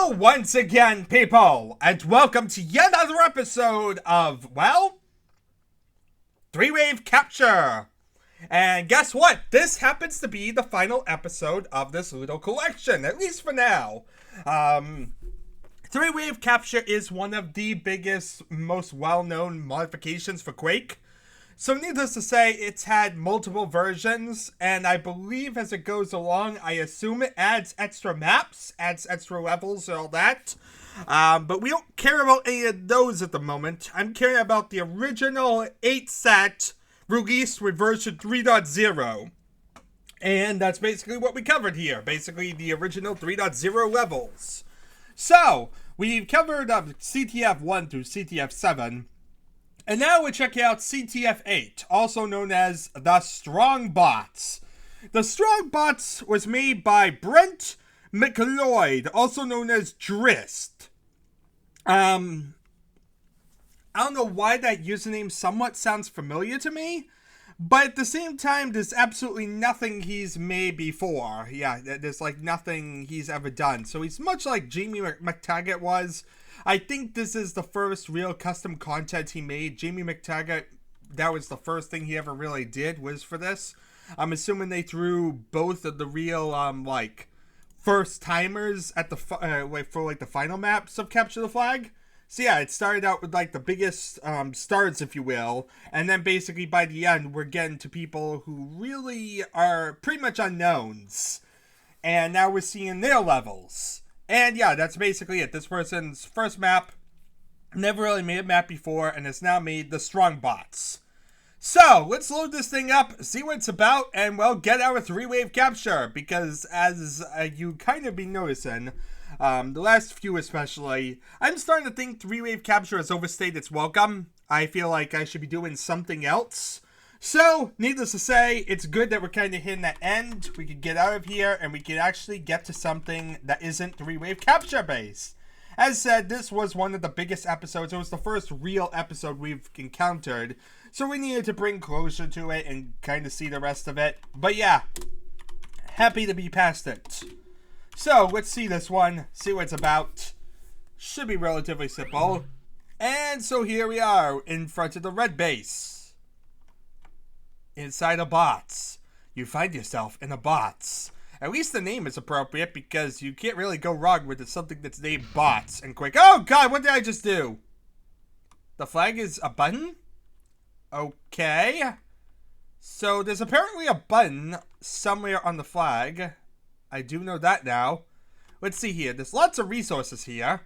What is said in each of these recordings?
Hello once again, people, and welcome to yet another episode of, well, Threewave Capture. And guess what? This happens to be the final episode of this little collection, at least for now. Threewave Capture is one of the biggest, most well-known modifications for Quake. So needless to say, it's had multiple versions, and I believe as it goes along, I assume it adds extra maps, adds extra levels and all that. But we don't care about any of those at the moment. I'm caring about the original 8 set released with version 3.0. And that's basically what we covered here. Basically the original 3.0 levels. So, we've covered CTF1 through CTF7. And now we're checking out CTF8, also known as the Strongbox. The Strongbox was made by Brent McLeod, also known as Drist. I don't know why that username somewhat sounds familiar to me, but at the same time, there's absolutely nothing he's made before. Yeah, there's like nothing he's ever done. So he's much like Jamie McTaggart was. I think this is the first real custom content he made. Jamie McTaggart, that was the first thing he ever really did, was for this. I'm assuming they threw both of the real, first timers at the, for the final maps of Capture the Flag. So yeah, it started out with like the biggest, stars, if you will. And then basically by the end, we're getting to people who really are pretty much unknowns. And now we're seeing their levels. And yeah, that's basically it. This person's first map, never really made a map before, and has now made the Strongbox. So, let's load this thing up, see what it's about, and well, get our Threewave Capture. Because as you kind of been noticing, the last few especially, I'm starting to think Threewave Capture has overstayed its welcome. I feel like I should be doing something else. So, needless to say, it's good that we're kind of hitting that end. We can get out of here, and we can actually get to something that isn't Threewave Capture based. As said, this was one of the biggest episodes. It was the first real episode we've encountered. So we needed to bring closure to it and kind of see the rest of it. But yeah, happy to be past it. So, let's see this one, see what it's about. Should be relatively simple. And so here we are, in front of the red base. Inside a box. You find yourself in a box. At least the name is appropriate because you can't really go wrong with something that's named bots and Quake. Oh god, what did I just do? The flag is a button? Okay. So there's apparently a button somewhere on the flag. I do know that now. Let's see here. There's lots of resources here.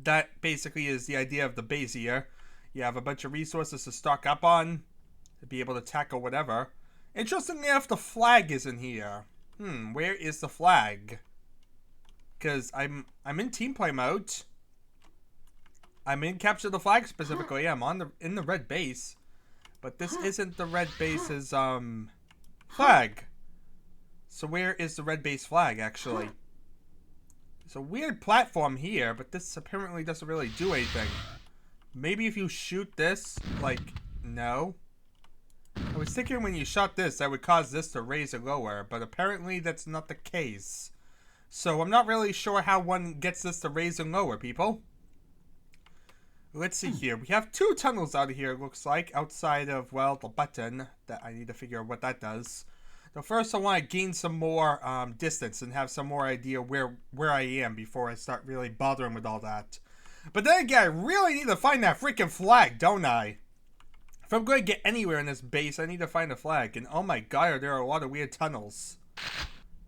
That basically is the idea of the base here. You have a bunch of resources to stock up on. To be able to tackle whatever. Interestingly enough, the flag isn't here. Where is the flag? Because I'm in team play mode. I'm in Capture the Flag specifically. I'm in the red base. But this isn't the red base's flag. So where is the red base flag actually? There's a weird platform here, but this apparently doesn't really do anything. Maybe if you shoot this, like, no. I was thinking when you shot this, that would cause this to raise or lower, but apparently that's not the case. So I'm not really sure how one gets this to raise and lower, people. Let's see here. We have 2 tunnels out of here, it looks like, outside of, well, the button. That I need to figure out what that does. So first I want to gain some more distance and have some more idea where I am before I start really bothering with all that. But then again, I really need to find that freaking flag, don't I? If I'm going to get anywhere in this base, I need to find a flag. And oh my god, there are a lot of weird tunnels.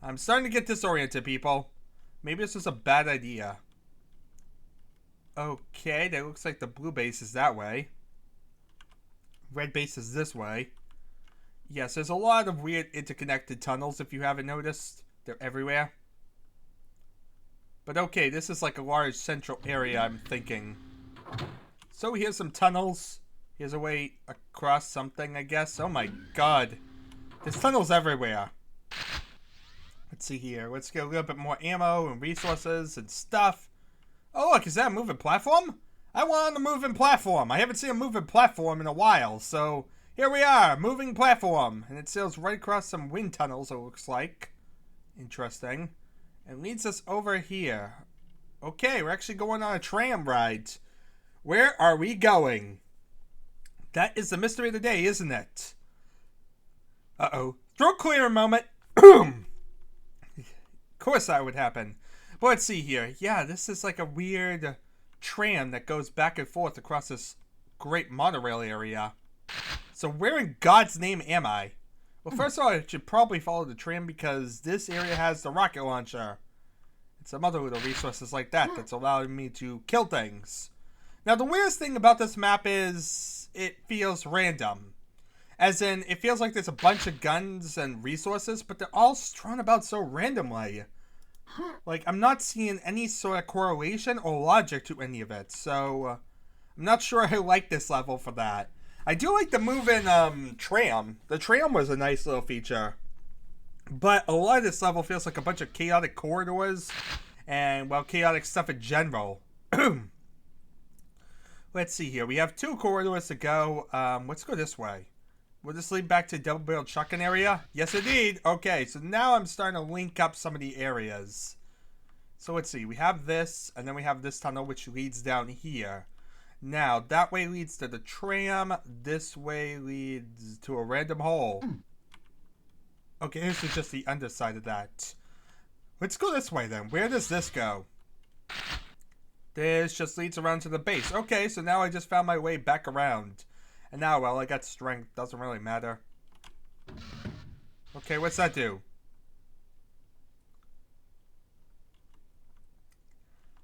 I'm starting to get disoriented, people. Maybe this is a bad idea. Okay, that looks like the blue base is that way. Red base is this way. Yes, there's a lot of weird interconnected tunnels if you haven't noticed. They're everywhere. But okay, this is like a large central area, I'm thinking. So here's some tunnels. Here's a way across something, I guess. Oh my god. There's tunnels everywhere. Let's see here. Let's get a little bit more ammo and resources and stuff. Oh look, is that a moving platform? I want a moving platform. I haven't seen a moving platform in a while, so here we are, moving platform. And it sails right across some wind tunnels, it looks like. Interesting. and leads us over here. Okay, we're actually going on a tram ride. Where are we going? That is the mystery of the day, isn't it? Uh-oh. Throat clear moment. Of course that would happen. But let's see here. Yeah, this is like a weird tram that goes back and forth across this great monorail area. So where in God's name am I? Well, first of all, I should probably follow the tram because this area has the rocket launcher. And some other little resources like that that's allowing me to kill things. Now, the weirdest thing about this map is it feels random. As in, it feels like there's a bunch of guns and resources, but they're all strewn about so randomly. Like, I'm not seeing any sort of correlation or logic to any of it, so I'm not sure I like this level for that. I do like the moving tram. The tram was a nice little feature. But a lot of this level feels like a bunch of chaotic corridors and, well, chaotic stuff in general. Let's see here. We have 2 corridors to go. Let's go this way. Will this lead back to double-barreled shotgun area? Yes, indeed. Okay, so now I'm starting to link up some of the areas. So let's see. We have this, and then we have this tunnel, which leads down here. Now, that way leads to the tram. This way leads to a random hole. Okay, this is just the underside of that. Let's go this way, then. Where does this go? This just leads around to the base. Okay, so now I just found my way back around. And now, well, I got strength. Doesn't really matter. Okay, what's that do?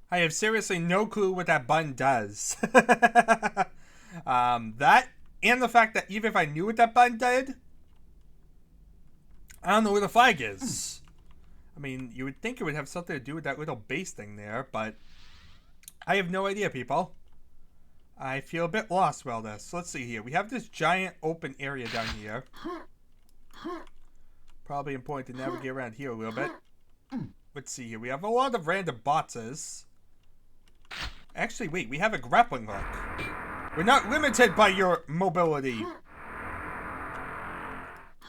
I have seriously no clue what that button does. That, and the fact that even if I knew what that button did, I don't know where the flag is. I mean, you would think it would have something to do with that little base thing there, but I have no idea, people. I feel a bit lost about this. So let's see here. We have this giant open area down here. Probably important to navigate around here a little bit. Let's see here. We have a lot of random boxes. Actually, wait. We have a grappling hook. We're not limited by your mobility.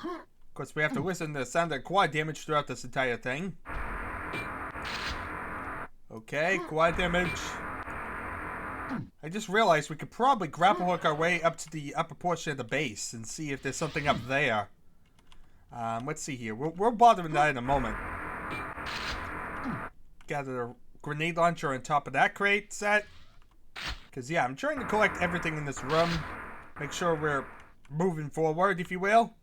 Of course, we have to listen to the sound of quad damage throughout this entire thing. Okay, quad damage. I just realized we could probably grapple hook our way up to the upper portion of the base and see if there's something up there. Let's see here. We'll bother with that in a moment. Gather a grenade launcher on top of that crate set. Because, yeah, I'm trying to collect everything in this room. Make sure we're moving forward, if you will.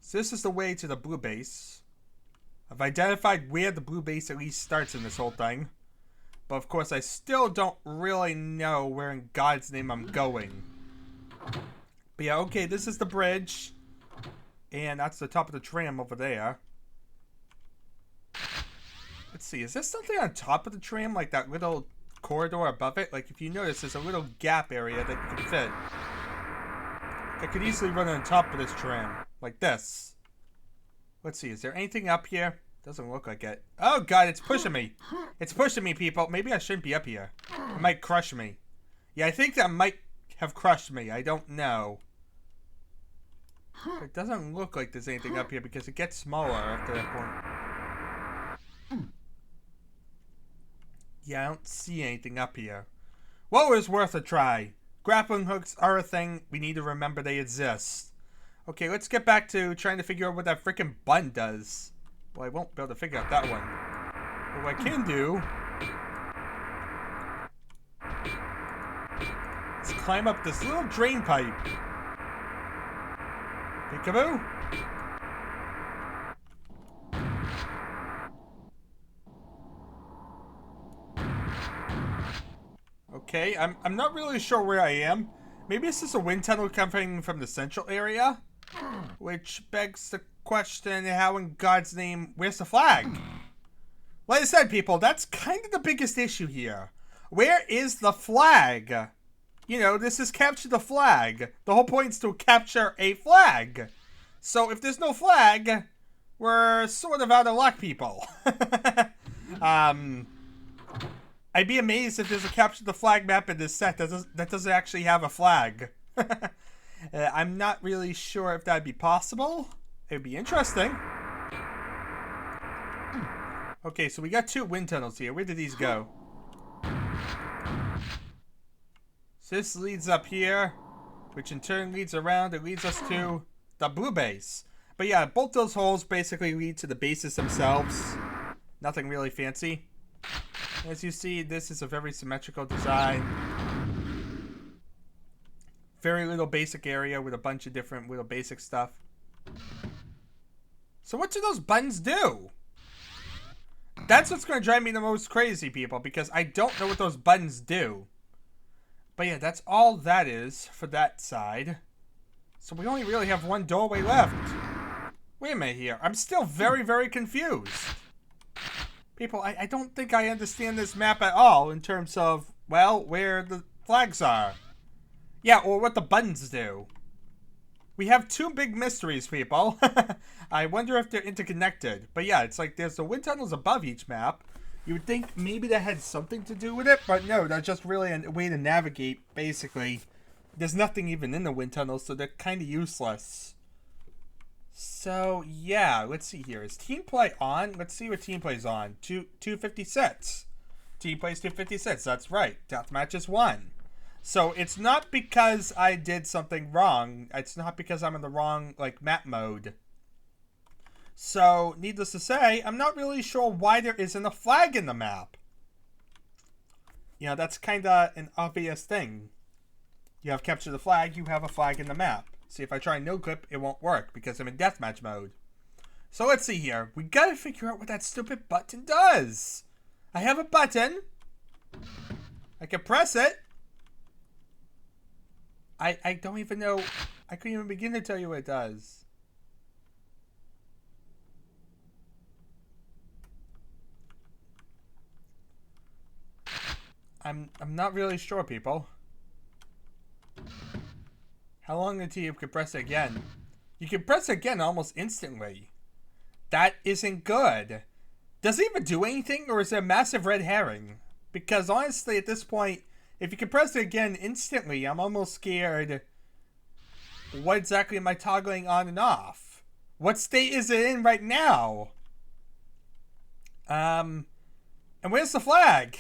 So this is the way to the blue base. I've identified where the blue base at least starts in this whole thing. But of course, I still don't really know where in God's name I'm going. But yeah, okay, this is the bridge. And that's the top of the tram over there. Let's see, is there something on top of the tram? Like that little corridor above it? Like if you notice, there's a little gap area that you can fit. I could easily run on top of this tram. Like this. Let's see, is there anything up here? Doesn't look like it. Oh god, it's pushing me. It's pushing me, people. Maybe I shouldn't be up here. It might crush me. Yeah, I think that might have crushed me. I don't know. It doesn't look like there's anything up here because it gets smaller after that point. Yeah, I don't see anything up here. Well, it was worth a try. Grappling hooks are a thing. We need to remember they exist. Okay, let's get back to trying to figure out what that freaking button does. Well, I won't be able to figure out that one. But what I can do is climb up this little drain pipe. Peekaboo. Okay, I'm not really sure where I am. Maybe it's just a wind tunnel coming from the central area? Which begs the question, how in God's name, where's the flag? Like I said, people, that's kind of the biggest issue here. Where is the flag? You know, this is capture the flag. The whole point is to capture a flag. So if there's no flag, we're sort of out of luck, people. I'd be amazed if there's a capture the flag map in this set that doesn't actually have a flag. I'm not really sure if that'd be possible. It'd be interesting. Okay, so we got 2 wind tunnels here. Where did these go? So this leads up here, which in turn leads around. It leads us to the blue base. But yeah, both those holes basically lead to the bases themselves. Nothing really fancy. As you see, this is a very symmetrical design. Very little basic area with a bunch of different little basic stuff. So what do those buttons do? That's what's going to drive me the most crazy, people, because I don't know what those buttons do. But yeah, that's all that is for that side. So we only really have one doorway left. Wait a minute here. I'm still very, very confused. People, I don't think I understand this map at all in terms of, well, where the flags are. Yeah, or what the buttons do. We have 2 big mysteries, people. I wonder if they're interconnected. But yeah, it's like there's the wind tunnels above each map. You would think maybe that had something to do with it, but no, that's just really a way to navigate, basically. There's nothing even in the wind tunnels, so they're kind of useless. So, yeah, let's see here. Is team play on? Let's see what team play's on. 256. Team plays 256, that's right. Deathmatch is 1. So, it's not because I did something wrong. It's not because I'm in the wrong, like, map mode. So, needless to say, I'm not really sure why there isn't a flag in the map. You know, that's kind of an obvious thing. You have capture the flag, you have a flag in the map. See, if I try no clip, it won't work because I'm in deathmatch mode. So let's see here. We gotta figure out what that stupid button does. I have a button. I can press it. I don't even know. I couldn't even begin to tell you what it does. I'm not really sure, people. How long until you can press it again? You can press it again almost instantly. That isn't good. Does it even do anything, or is it a massive red herring? Because honestly, at this point, if you can press it again instantly, I'm almost scared. What exactly am I toggling on and off? What state is it in right now? And where's the flag?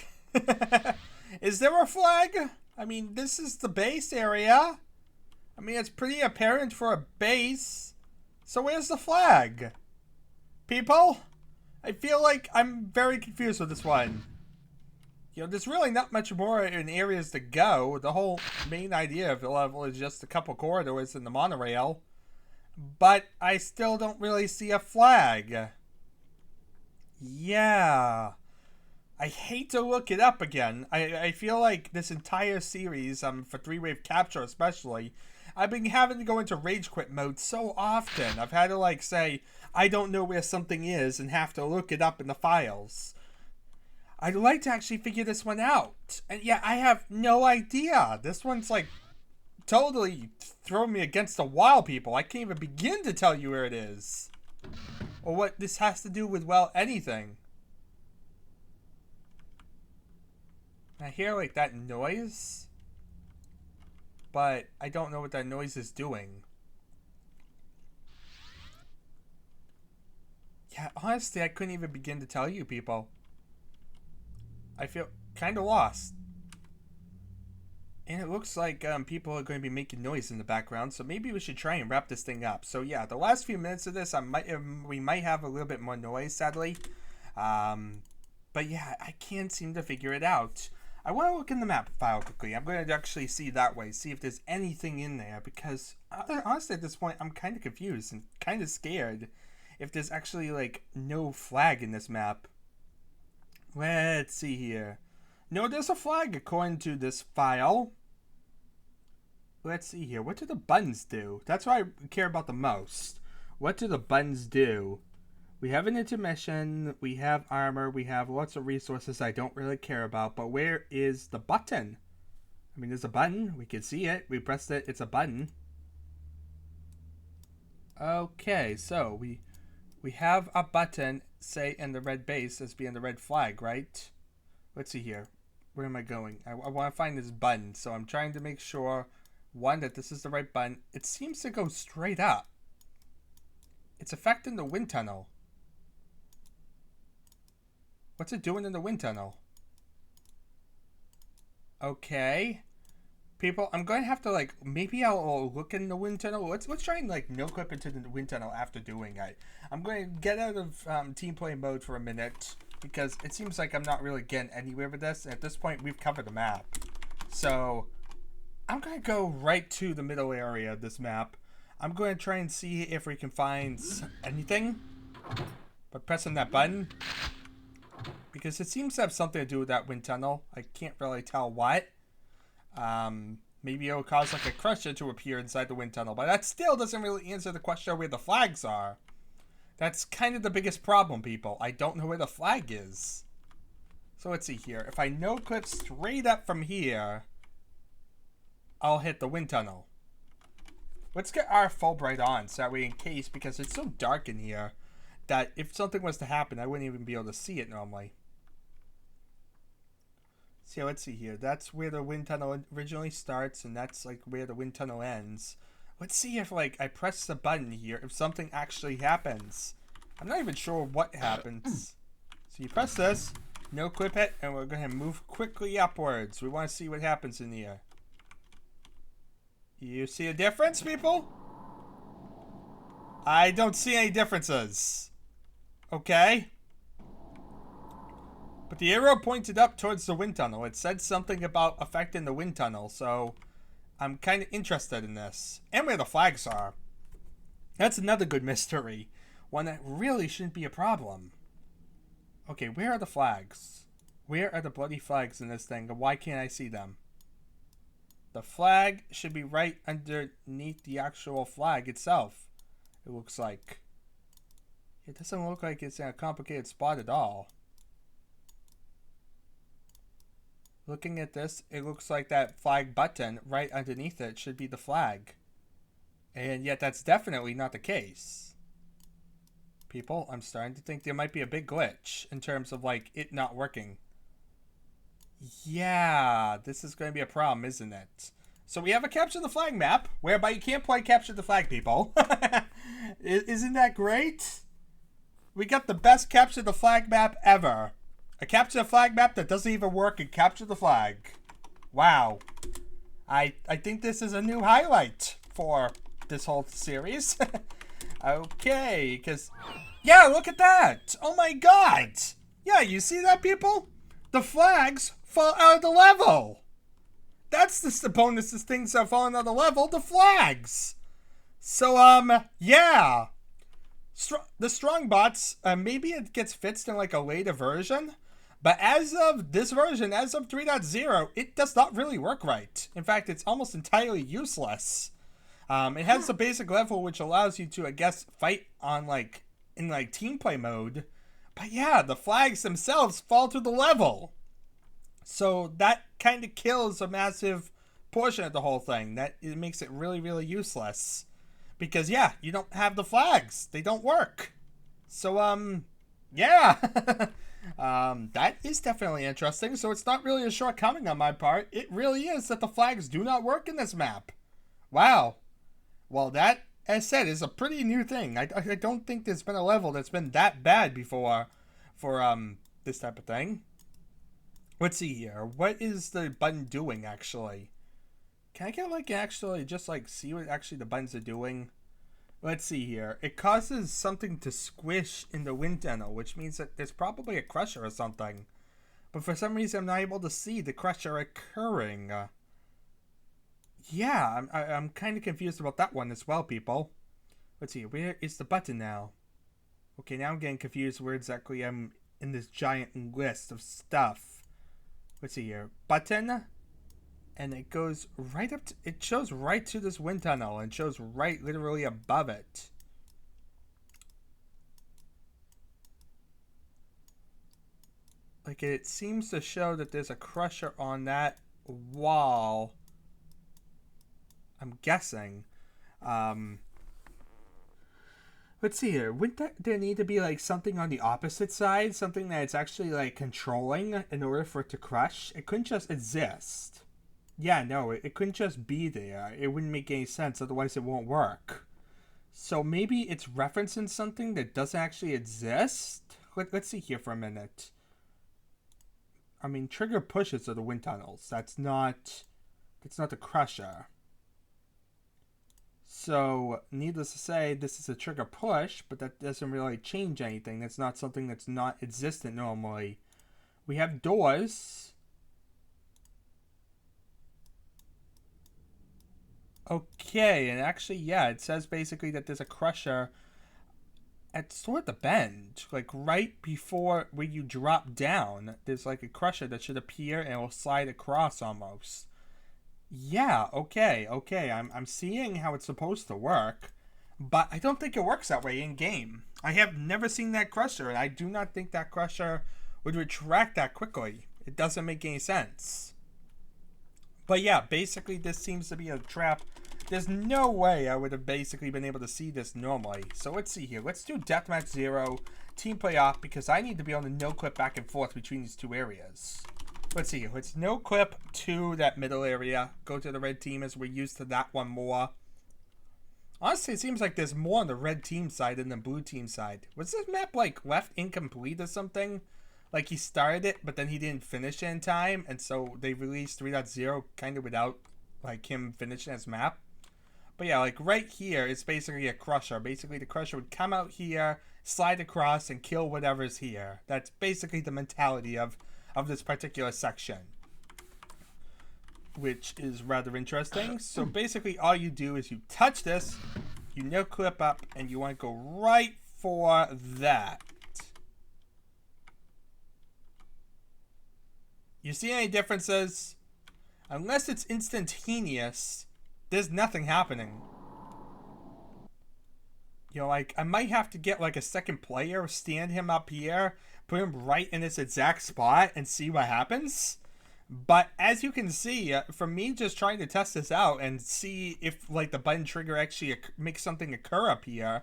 Is there a flag? I mean, this is the base area. I mean, it's pretty apparent for a base. So where's the flag? People? I feel like I'm very confused with this one. You know, there's really not much more in areas to go. The whole main idea of the level is just a couple corridors in the monorail. But I still don't really see a flag. Yeah. I hate to look it up again. I feel like this entire series, for Threewave Capture especially, I've been having to go into rage quit mode so often. I've had to like say, I don't know where something is and have to look it up in the files. I'd like to actually figure this one out. And yeah, I have no idea. This one's like totally throwing me against the wall, people. I can't even begin to tell you where it is. Or what this has to do with, well, anything. I hear like that noise, but I don't know what that noise is doing. Yeah, honestly, I couldn't even begin to tell you, people. I feel kind of lost. And it looks like people are going to be making noise in the background, so maybe we should try and wrap this thing up. So yeah, the last few minutes of this, we might have a little bit more noise, sadly. But yeah, I can't seem to figure it out. I want to look in the map file quickly. I'm going to actually see that way, see if there's anything in there, because honestly at this point I'm kind of confused and kind of scared if there's actually like no flag in this map. Let's see here. No, there's a flag according to this file. Let's see here. What do the buttons do? That's what I care about the most. What do the buttons do? We have an intermission, we have armor, we have lots of resources I don't really care about, but where is the button? I mean, there's a button, we can see it, we pressed it, it's a button. Okay, so we have a button, say, in the red base as being the red flag, right? Let's see here. Where am I going? I want to find this button, so I'm trying to make sure, one, that this is the right button. It seems to go straight up. It's affecting the wind tunnel. What's it doing in the wind tunnel? Okay. People, I'm going to have to, like, maybe I'll look in the wind tunnel. Let's try and, like, no clip into the wind tunnel after doing it. I'm going to get out of team play mode for a minute because it seems like I'm not really getting anywhere with this. At this point, we've covered the map. So, I'm going to go right to the middle area of this map. I'm going to try and see if we can find anything by pressing that button. Because it seems to have something to do with that wind tunnel. I can't really tell what. Maybe it'll cause like a crusher to appear inside the wind tunnel, but that still doesn't really answer the question of where the flags are. That's kind of the biggest problem, people. I don't know where the flag is. So let's see here. If I no clip straight up from here, I'll hit the wind tunnel. Let's get our Fulbright on so that way in case, because it's so dark in here that if something was to happen, I wouldn't even be able to see it normally. So let's see here. That's where the wind tunnel originally starts, and that's like where the wind tunnel ends. Let's see if like I press the button here, if something actually happens. I'm not even sure what happens. So you press this, no clip it, and we're going to move quickly upwards. We want to see what happens in here. You see a difference, people? I don't see any differences. Okay. But the arrow pointed up towards the wind tunnel. It said something about affecting the wind tunnel, so I'm kind of interested in this. And where the flags are. That's another good mystery. One that really shouldn't be a problem. Okay, where are the flags? Where are the bloody flags in this thing? And why can't I see them? The flag should be right underneath the actual flag itself. It looks like. It doesn't look like it's in a complicated spot at all. Looking at this, it looks like that flag button right underneath it should be the flag. And yet that's definitely not the case. People, I'm starting to think there might be a big glitch in terms of like it not working. Yeah, this is going to be a problem, isn't it? So we have a capture the flag map, whereby you can't play capture the flag, people. Isn't that great? We got the best capture the flag map ever. A capture the flag map that doesn't even work and capture the flag. Wow. I think this is a new highlight for this whole series. Okay, because... Yeah, look at that! Oh my god! Yeah, you see that, people? The flags fall out of the level! That's the bonus of things that are falling out of the level, the flags! So, yeah. The Strongbox, maybe it gets fixed in like a later version, but as of this version, as of 3.0, it does not really work right. In fact, it's almost entirely useless. It has the basic level which allows you to, I guess, fight on like in like team play mode. But yeah, the flags themselves fall to the level. So that kind of kills a massive portion of the whole thing. That it makes it really, really useless. Because yeah, you don't have the flags. They don't work. So yeah. That is definitely interesting. So it's not really a shortcoming on my part. It really is that the flags do not work in this map. Wow. Well, that, as said, is a pretty new thing. I don't think there's been a level that's been that bad before for this type of thing. Let's see here. What is the button doing, actually? Can I get, like, actually just, like, see what actually the buttons are doing? Let's see here. It causes something to squish in the wind tunnel, which means that there's probably a crusher or something. But for some reason, I'm not able to see the crusher occurring. Yeah, I'm kind of confused about that one as well, people. Let's see, where is the button now? Okay, now I'm getting confused where exactly I'm in this giant list of stuff. Let's see here. Button. And it goes right up to, it shows right to this wind tunnel and shows right literally above it. Like it seems to show that there's a crusher on that wall. I'm guessing. Let's see here. Wouldn't there need to be like something on the opposite side? Something that it's actually like controlling in order for it to crush? It couldn't just exist. Yeah, no, it couldn't just be there. It wouldn't make any sense, otherwise it won't work. So maybe it's referencing something that doesn't actually exist? Let's see here for a minute. I mean, trigger pushes are the wind tunnels. That's not the crusher. So, needless to say, this is a trigger push, but that doesn't really change anything. That's not something that's not existent normally. We have doors. Okay, and actually, yeah, it says basically that there's a crusher at sort of the bend, like right before where you drop down. There's like a crusher that should appear and it will slide across almost. Yeah, okay. I'm seeing how it's supposed to work, but I don't think it works that way in game. I have never seen that crusher, and I do not think that crusher would retract that quickly. It doesn't make any sense. But yeah, basically this seems to be a trap. There's no way I would have basically been able to see this normally. So let's see here. Let's do Deathmatch 0, Team Play Off, because I need to be able to no-clip back and forth between these two areas. Let's see. Let's no-clip to that middle area. Go to the red team as we're used to that one more. Honestly, it seems like there's more on the red team side than the blue team side. Was this map, like, left incomplete or something? Like, he started it, but then he didn't finish it in time, and so they released 3.0 kind of without, like, him finishing his map. But yeah, like, right here, it's basically a crusher. Basically, the crusher would come out here, slide across, and kill whatever's here. That's basically the mentality of this particular section, which is rather interesting. So basically all you do is you touch this, you no clip up, and you want to go right for that. You see any differences? Unless it's instantaneous, there's nothing happening. You know, like, I might have to get, like, a second player, stand him up here, put him right in this exact spot, and see what happens. But as you can see, from me just trying to test this out and see if, like, the button trigger actually makes something occur up here,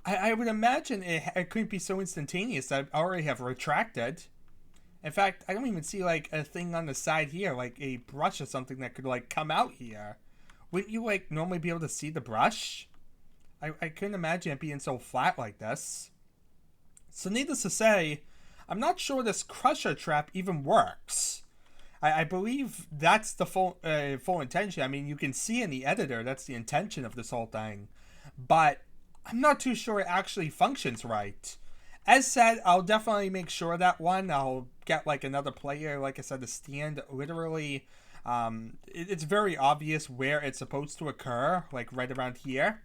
I would imagine it couldn't be so instantaneous that I already have retracted. In fact, I don't even see, like, a thing on the side here, like a brush or something that could, like, come out here. Wouldn't you, like, normally be able to see the brush? I couldn't imagine it being so flat like this. So needless to say, I'm not sure this crusher trap even works. I believe that's the full intention. I mean, you can see in the editor that's the intention of this whole thing. But I'm not too sure it actually functions right. As said, I'll definitely make sure that one. I'll get, like, another player, like I said, to stand literally. It's very obvious where it's supposed to occur, like right around here.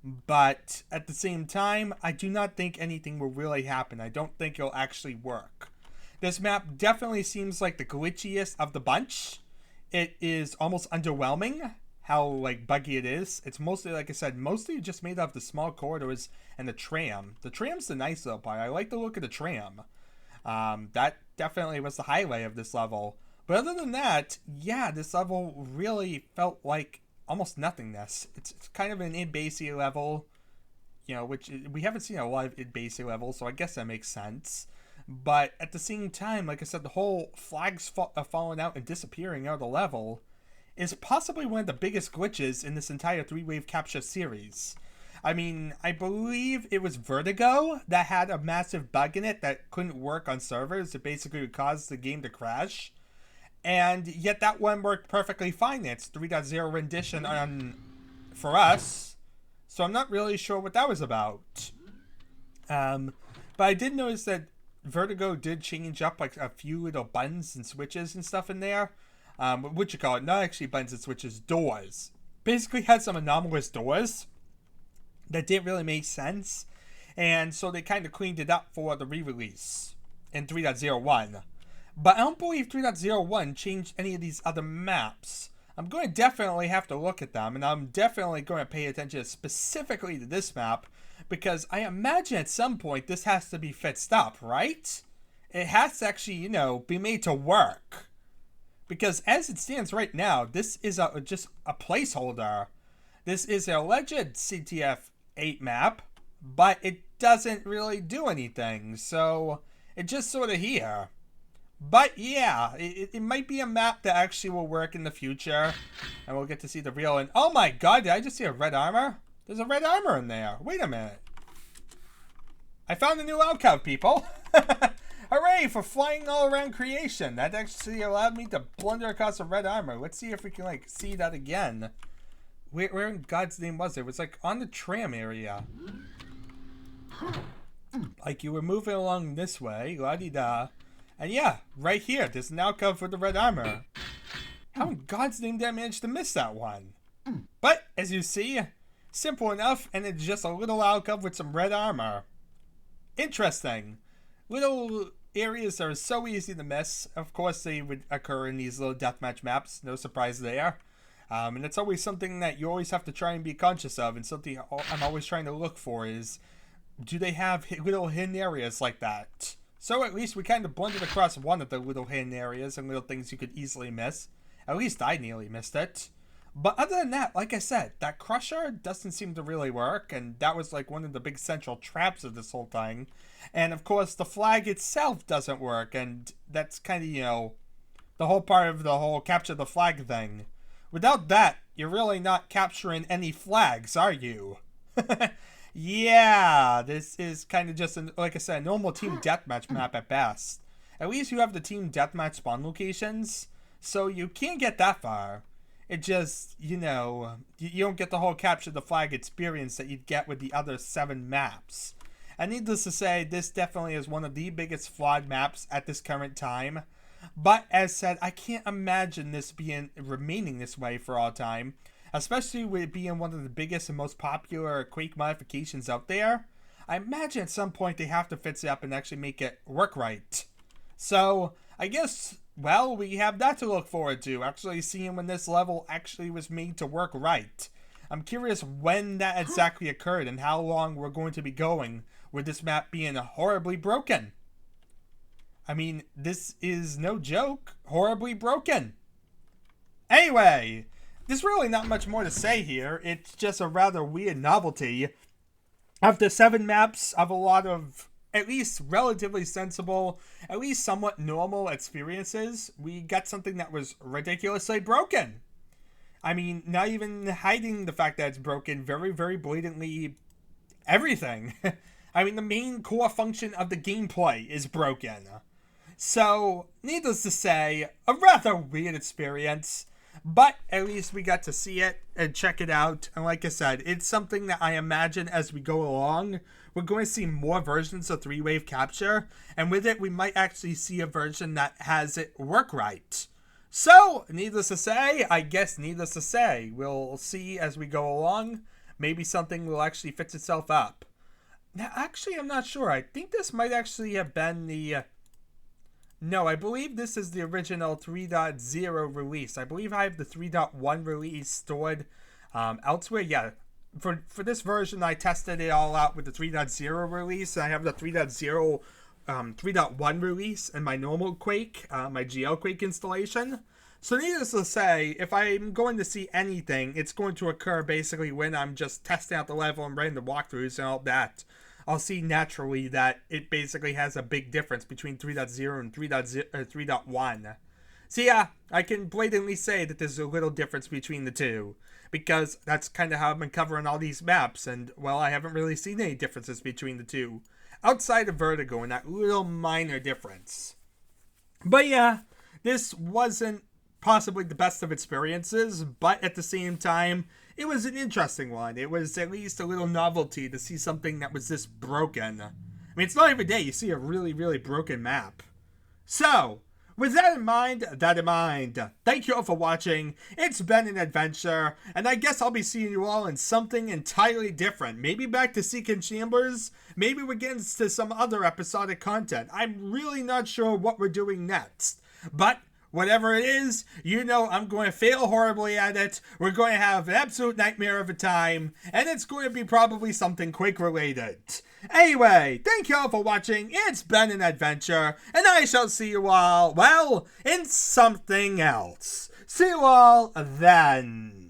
But at the same time, I do not think anything will really happen. I don't think it'll actually work. This map definitely seems like the glitchiest of the bunch. It is almost underwhelming how, like, buggy it is. It's mostly, like I said, mostly just made of the small corridors and the tram. The tram's the nice little part. I like the look of the tram. That definitely was the highlight of this level. But other than that, yeah, this level really felt like almost nothingness. It's kind of an idBase level, you know, which we haven't seen a lot of idBase levels, so I guess that makes sense. But at the same time, like I said, the whole flags falling out and disappearing out of the level is possibly one of the biggest glitches in this entire Threewave Capture series. I mean, I believe it was Vertigo that had a massive bug in it that couldn't work on servers. It basically would cause the game to crash. And yet that one worked perfectly fine. It's 3.0 rendition for us. So I'm not really sure what that was about. But I did notice that Vertigo did change up, like, a few little buttons and switches and stuff in there. What you call it? Not actually buttons and switches, doors. Basically had some anomalous doors that didn't really make sense. And so they kind of cleaned it up for the re-release in 3.01. But I don't believe 3.01 changed any of these other maps. I'm going to definitely have to look at them, and I'm definitely going to pay attention specifically to this map, because I imagine at some point this has to be fixed up, right? It has to actually, you know, be made to work. Because as it stands right now, this is just a placeholder. This is an alleged CTF8 map, but it doesn't really do anything, so it's just sort of here. But yeah, it might be a map that actually will work in the future, and we'll get to see the real. And oh my god, did I just see a red armor? There's a red armor in there. Wait a minute. I found a new outcome, people. Hooray for flying all around creation. That actually allowed me to blunder across the red armor. Let's see if we can, like, see that again. Where in God's name was it? It was, like, on the tram area. Like, you were moving along this way, la-di-da. And yeah, right here, there's an outcome for the red armor. How in God's name did I manage to miss that one? But, as you see, simple enough, and it's just a little outcome with some red armor. Interesting. Little areas are so easy to miss. Of course, they would occur in these little deathmatch maps. No surprise there. And it's always something that you always have to try and be conscious of, and something I'm always trying to look for is, do they have little hidden areas like that? So at least we kind of blended across one of the little hidden areas and little things you could easily miss. At least I nearly missed it. But other than that, like I said, that crusher doesn't seem to really work, and that was like one of the big central traps of this whole thing. And of course, the flag itself doesn't work, and that's kind of, you know, the whole part of the whole capture the flag thing. Without that, you're really not capturing any flags, are you? Yeah, this is kind of just, like I said, a normal team deathmatch map at best. At least you have the team deathmatch spawn locations, so you can't get that far. It just, you know, you don't get the whole capture the flag experience that you'd get with the other 7 maps. And needless to say, this definitely is one of the biggest flawed maps at this current time. But as said, I can't imagine this remaining this way for all time. Especially with it being one of the biggest and most popular Quake modifications out there. I imagine at some point they have to fix it up and actually make it work right. So, I guess, well, we have that to look forward to. Actually seeing when this level actually was made to work right. I'm curious when that exactly occurred and how long we're going to be going with this map being horribly broken. I mean, this is no joke. Horribly broken. Anyway, there's really not much more to say here. It's just a rather weird novelty. After 7 maps of a lot of, at least relatively sensible, at least somewhat normal experiences, we got something that was ridiculously broken. I mean, not even hiding the fact that it's broken, very, very blatantly everything. I mean, the main core function of the gameplay is broken. So, needless to say, a rather weird experience. But at least we got to see it and check it out. And like I said, it's something that I imagine as we go along, we're going to see more versions of Threewave Capture. And with it, we might actually see a version that has it work right. So, needless to say, we'll see as we go along. Maybe something will actually fix itself up. Now, actually, I'm not sure. I think this might actually have been the... No, I believe this is the original 3.0 release. I believe I have the 3.1 release stored elsewhere. Yeah, for this version, I tested it all out with the 3.0 release. I have the 3.1 release in my normal Quake, my GL Quake installation. So needless to say, if I'm going to see anything, it's going to occur basically when I'm just testing out the level and running the walkthroughs and all that. I'll see naturally that it basically has a big difference between 3.0 and 3.1. So yeah, I can blatantly say that there's a little difference between the two, because that's kind of how I've been covering all these maps, and well, I haven't really seen any differences between the two, outside of Vertigo and that little minor difference. But yeah, this wasn't possibly the best of experiences, but at the same time, it was an interesting one. It was at least a little novelty to see something that was this broken. I mean, it's not every day you see a really, really broken map. So, with that in mind, thank you all for watching. It's been an adventure, and I guess I'll be seeing you all in something entirely different. Maybe back to Seeking Chambers, maybe we're getting to some other episodic content. I'm really not sure what we're doing next, but whatever it is, you know I'm going to fail horribly at it. We're going to have an absolute nightmare of a time, and it's going to be probably something Quake related. Anyway, thank you all for watching. It's been an adventure, and I shall see you all, well, in something else. See you all then.